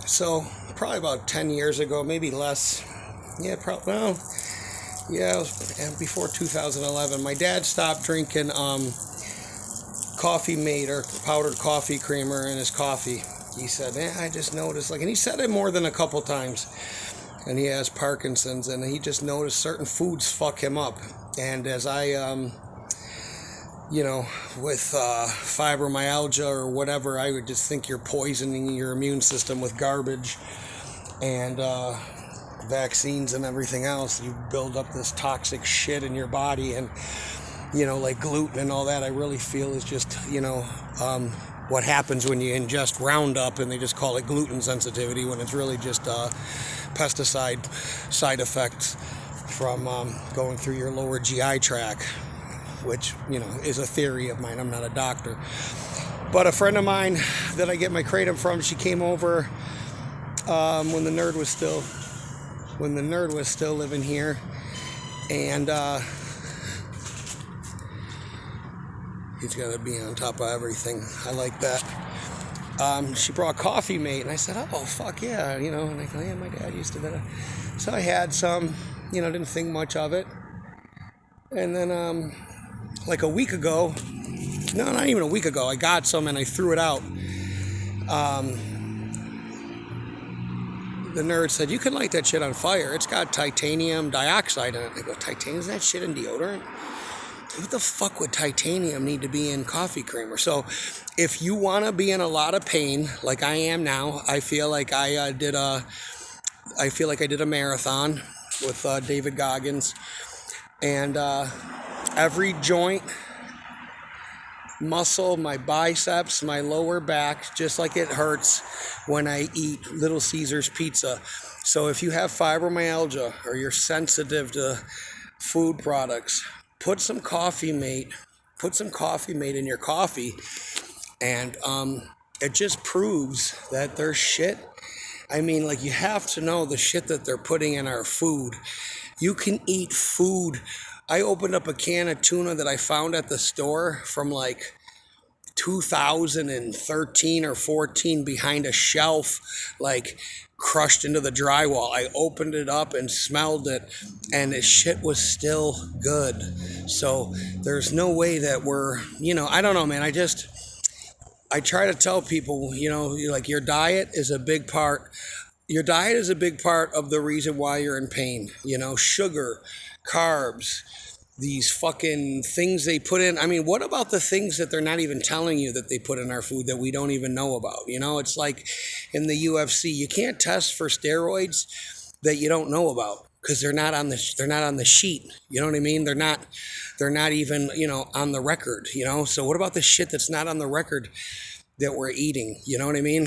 So probably about 10 years ago, maybe less. Yeah, probably. Well, yeah, it was before 2011. My dad stopped drinking Coffee Mate or powdered coffee creamer in his coffee. He said, I just noticed, like, and he said it more than a couple times. And he has Parkinson's, and he just noticed certain foods fuck him up. And as I, with fibromyalgia or whatever, I would just think you're poisoning your immune system with garbage and vaccines and everything else. You build up this toxic shit in your body, and like gluten and all that, I really feel is just what happens when you ingest Roundup, and they just call it gluten sensitivity when it's really just pesticide side effects from going through your lower GI tract, which is a theory of mine. I'm not a doctor, but a friend of mine that I get my kratom from, she came over when the nerd was still living here, and he's got to be on top of everything. I like that. She brought Coffee Mate, and I said, oh, fuck yeah, and I go, yeah, my dad used to do that. So I had some, didn't think much of it. And then, like a week ago, no, not even a week ago, I got some and I threw it out. The nerd said, you can light that shit on fire. It's got titanium dioxide in it. I go, titanium? Is that shit in deodorant? What the fuck would titanium need to be in coffee creamer? So if you want to be in a lot of pain, like I am now, I feel like I did a marathon with David Goggins, and every joint, muscle, my biceps, my lower back, just like it hurts when I eat Little Caesars pizza. So if you have fibromyalgia or you're sensitive to food products, put some Coffee Mate in your coffee, and it just proves that there's shit. I mean, like, you have to know the shit that they're putting in our food. You can eat food. I opened up a can of tuna that I found at the store from like 2013 or 14 behind a shelf, like crushed into the drywall. I opened it up and smelled it, and the shit was still good. So there's no way that we're, I don't know, man. I try to tell people, like, your diet is a big part. Your diet is a big part of the reason why you're in pain. Sugar, carbs, these fucking things they put in. I mean, what about the things that they're not even telling you that they put in our food that we don't even know about? It's like in the UFC, you can't test for steroids that you don't know about because they're not on the sheet. You know what I mean? They're not even, on the record, So what about the shit that's not on the record that we're eating? You know what I mean?